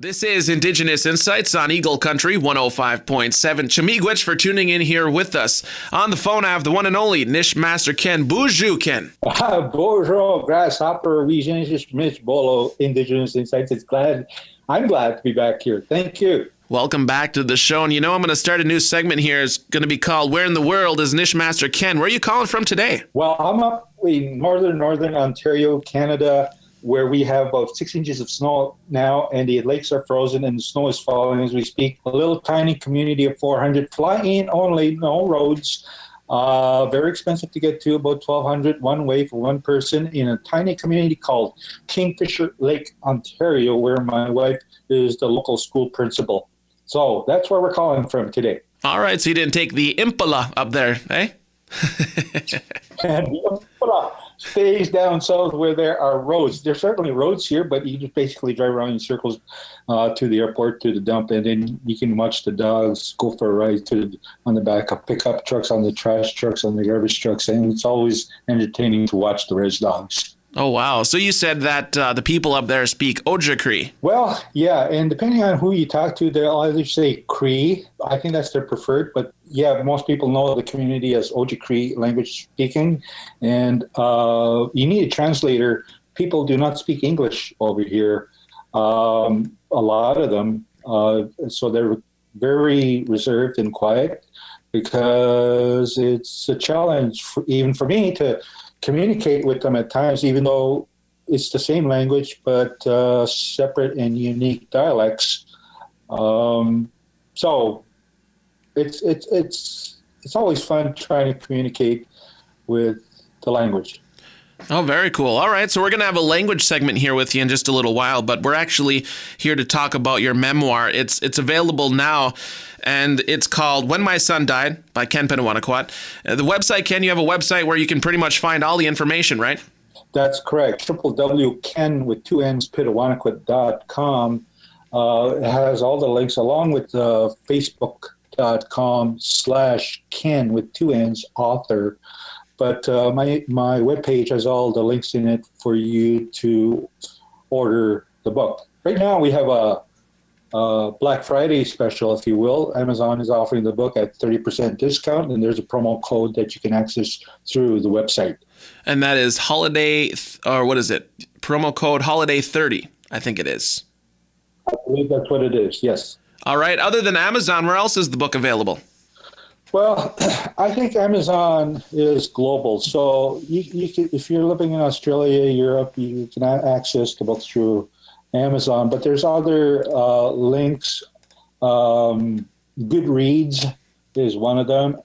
This is Indigenous Insights on Eagle Country 105.7. Miigwech for tuning in here with us. On the phone, I have the one and only Nish Master Ken. Bonjour, Ken. Bonjour, grasshopper, Regis, Mitch Bolo, Indigenous Insights. I'm glad to be back here. Thank you. Welcome back to the show. And you know, I'm going to start a new segment here. It's going to be called Where in the World is Nish Master Ken? Where are you calling from today? Well, I'm up in northern Ontario, Canada, where we have about 6 inches of snow now, and the lakes are frozen and the snow is falling as we speak. A little tiny community of 400, fly-in only, no roads. Very expensive to get to, about $1,200 one way for one person in a tiny community called Kingfisher Lake, Ontario, where my wife is the local school principal. So that's where we're calling from today. All right, so you didn't take the Impala up there, eh? And the Impala stays down south where there are roads. There's certainly roads here, but you just basically drive around in circles to the airport, to the dump, and then you can watch the dogs go for a ride on the back of pickup trucks, on the trash trucks, on the garbage trucks, and it's always entertaining to watch the res dogs. Oh, wow. So you said that the people up there speak Ojibwe. Well, yeah, and depending on who you talk to, they'll either say Cree. I think that's their preferred, but yeah, most people know the community as Ojibwe language speaking, and you need a translator. People do not speak English over here, a lot of them, so they're very reserved and quiet because it's a challenge, even for me, to communicate with them at times, even though it's the same language, but separate and unique dialects. So it's always fun trying to communicate with the language. Oh, very cool. All right, so we're going to have a language segment here with you in just a little while, but we're actually here to talk about your memoir. It's available now, and it's called When My Son Died by Kenn Pitawanakwat. The website, Ken, you have a website where you can pretty much find all the information, right? That's correct. www.ken with two N's, Pitawanakwat.com. It has all the links along with Facebook.com/Ken with two N's, author. But my webpage has all the links in it for you to order the book. Right now we have a Black Friday special, if you will. Amazon is offering the book at 30% discount, and there's a promo code that you can access through the website. And that is promo code Holiday 30, I think it is. I believe that's what it is, yes. All right. Other than Amazon, where else is the book available? Well, I think Amazon is global. So you can, if you're living in Australia, Europe, you can access the book through Amazon. But there's other links. Goodreads is one of them.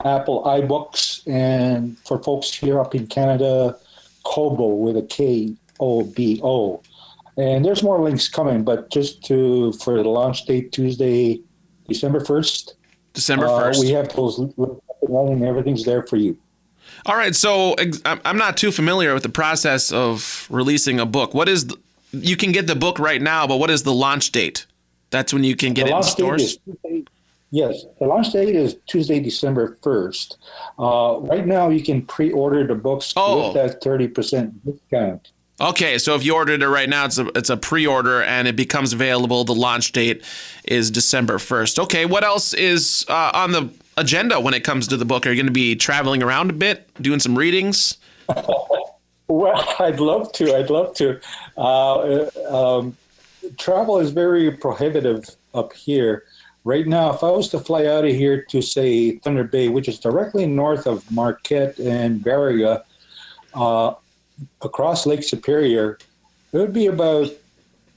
Apple iBooks. And for folks here up in Canada, Kobo with a Kobo. And there's more links coming, but just for the launch date, Tuesday, December 1st. December 1st. We have those and everything's there for you. All right. So I'm not too familiar with the process of releasing a book. You can get the book right now, but what is the launch date? That's when you can get it in stores? Yes. The launch date is Tuesday, December 1st. Right now, you can pre-order the books with that 30% discount. Okay, so if you ordered it right now, it's a pre-order and it becomes available. The launch date is December 1st. Okay, what else is on the agenda when it comes to the book? Are you going to be traveling around a bit, doing some readings? Well, I'd love to. Travel is very prohibitive up here. Right now, if I was to fly out of here to, say, Thunder Bay, which is directly north of Marquette and Barriga, across Lake Superior, it would be about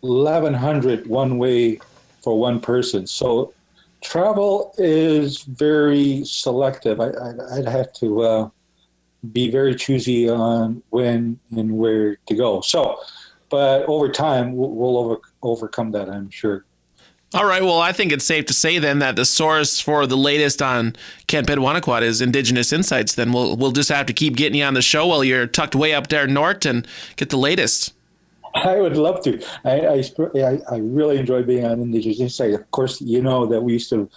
$1,100 one way for one person. So travel is very selective. I'd have to be very choosy on when and where to go. So, but over time, we'll overcome that, I'm sure. All right. Well, I think it's safe to say then that the source for the latest on Kenn Pitawanakwat is Indigenous Insights. Then we'll just have to keep getting you on the show while you're tucked way up there north and get the latest. I would love to. I really enjoy being on Indigenous Insights. Of course, you know that we used to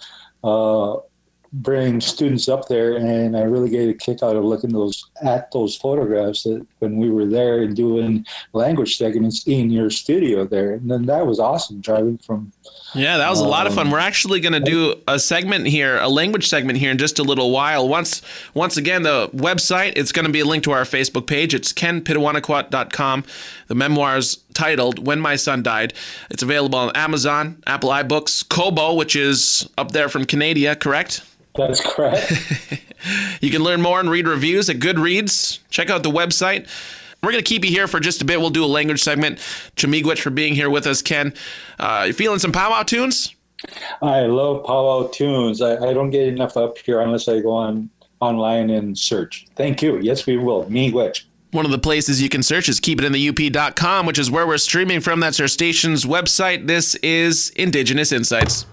bring students up there, and I really get a kick out of looking at those photographs that when we were there and doing language segments in your studio there. And then that was awesome driving from. Yeah, that was a lot of fun. We're actually going to do a segment here, a language segment here in just a little while. Once again, the website, it's going to be a link to our Facebook page. It's kennpitawanakwat.com. The memoir is titled When My Son Died. It's available on Amazon, Apple iBooks, Kobo, which is up there from Canada, correct? That's correct. You can learn more and read reviews at Goodreads. Check out the website. We're going to keep you here for just a bit. We'll do a language segment. Miigwech for being here with us, Ken. You feeling some powwow tunes? I love powwow tunes. I don't get enough up here unless I go online and search. Thank you. Yes, we will. Miigwech. One of the places you can search is keepitinthe.up.com, which is where we're streaming from. That's our station's website. This is Indigenous Insights.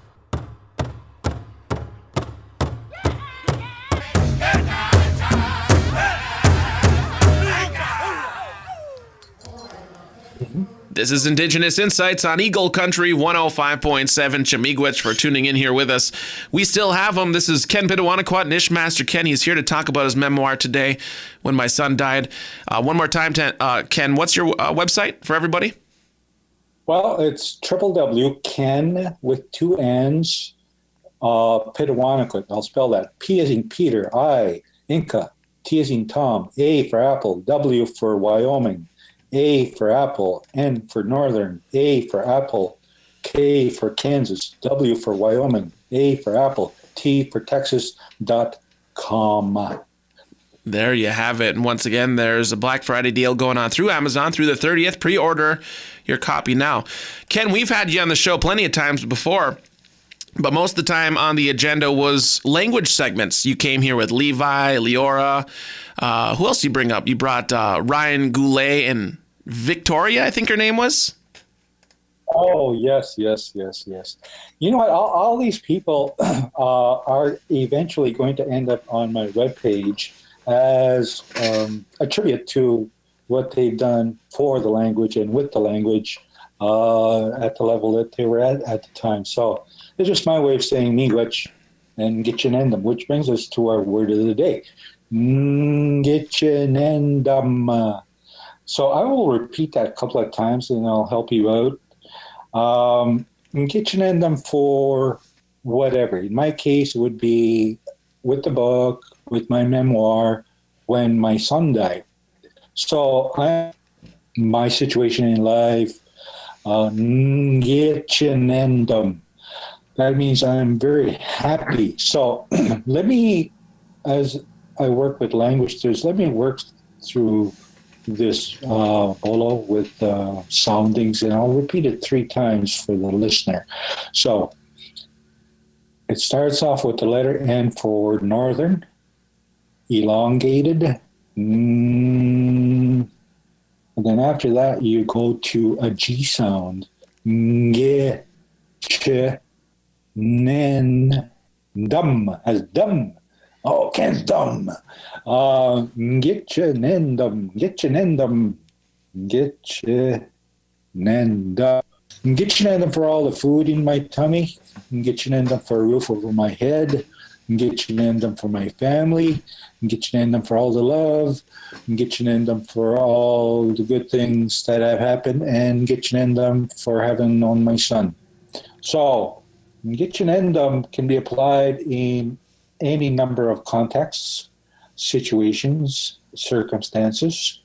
This is Indigenous Insights on Eagle Country 105.7. Miigwech for tuning in here with us. We still have him. This is Kenn Pitawanakwat, Nishmaster Ken. He's here to talk about his memoir today, When My Son Died. One more time, Ken, what's your website for everybody? Well, it's www.ken with two N's, Pitawanakwat. I'll spell that. P as in Peter, I, Inca, T as in Tom, A for Apple, W for Wyoming, A for Apple, N for Northern, A for Apple, K for Kansas, W for Wyoming, A for Apple, T for Texas.com. There you have it. And once again, there's a Black Friday deal going on through Amazon through the 30th. Pre-order your copy now. Ken, we've had you on the show plenty of times before, but most of the time on the agenda was language segments. You came here with Levi, Leora. Who else did you bring up? You brought Ryan Goulet and Victoria, I think her name was. Oh, yes. You know what? All these people are eventually going to end up on my webpage as a tribute to what they've done for the language and with the language at the level that they were at the time. So it's just my way of saying Miigwech and Gitchinendum, which brings us to our word of the day. Gitchinendum. So I will repeat that a couple of times and I'll help you out. Gitchinendum for whatever. In my case, it would be with the book, with my memoir, When My Son Died. So my situation in life, Gitchinendum. That means I'm very happy. So let me, as I work with language, let me work through this bolo with soundings, and I'll repeat it 3 times for the listener. So it starts off with the letter N for northern, elongated, and then after that you go to a G sound, nge, ch, nen, dum, as dumb. Oh, Ken's dumb. Gitchinendum. Gitchinendum for all the food in my tummy. Gitchinendum for a roof over my head. Gitchinendum for my family. Gitchinendum for all the love. Gitchinendum for all the good things that have happened. And Gitchinendum for having known my son. So, Gitchinendum can be applied in any number of contexts, situations, circumstances.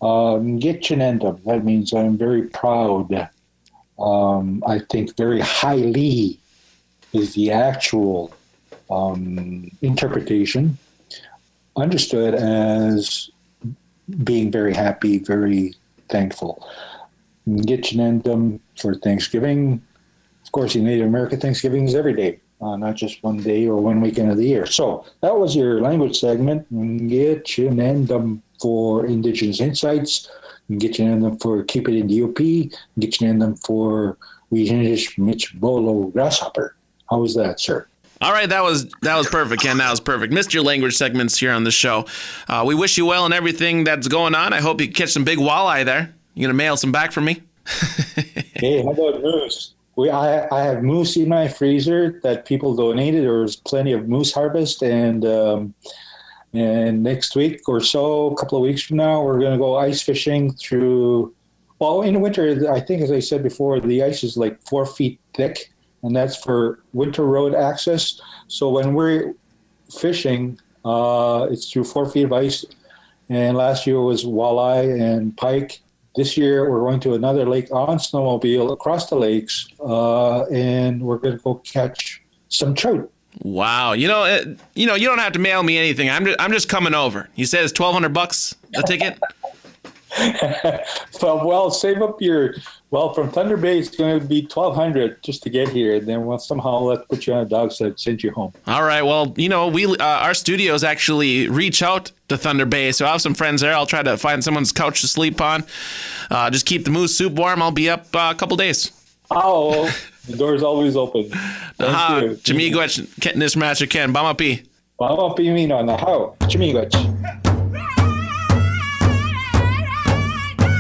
Gitchinendum, that means I'm very proud. I think very highly is the actual interpretation, understood as being very happy, very thankful. Gitchinendum for Thanksgiving. Of course, in Native America, Thanksgiving is every day. Not just one day or one weekend of the year. So that was your language segment. Gitchinendum for Indigenous Insights. Gitchinendum for Keep It in the UP. Gitchinendum for Mitch Bolo Grasshopper. How was that, sir? All right, that was perfect, Ken. That was perfect. Missed your language segments here on the show. We wish you well in everything that's going on. I hope you catch some big walleye there. You gonna mail some back for me? Hey, how about moose? I have moose in my freezer that people donated. There's plenty of moose harvest, and next week or so, a couple of weeks from now, we're going to go ice fishing through. Well, in winter, I think, as I said before, the ice is like 4 feet thick, and that's for winter road access. So when we're fishing, it's through 4 feet of ice. And last year was walleye and pike. This year we're going to another lake on snowmobile across the lakes, and we're going to go catch some trout. Wow. You don't have to mail me anything. I'm just coming over. You said it's $1,200 a ticket? Well, save up from Thunder Bay, it's going to be $1,200 just to get here. And then let's put you on a dog sled, send you home. All right. Well, our studios actually reach out to Thunder Bay. So I have some friends there. I'll try to find someone's couch to sleep on. Just keep the moose soup warm. I'll be up a couple days. Oh, the door's always open. Thank you. Miigwech, Nismacha Ken, Bamapi. Bamapi Mino, na how? Miigwech.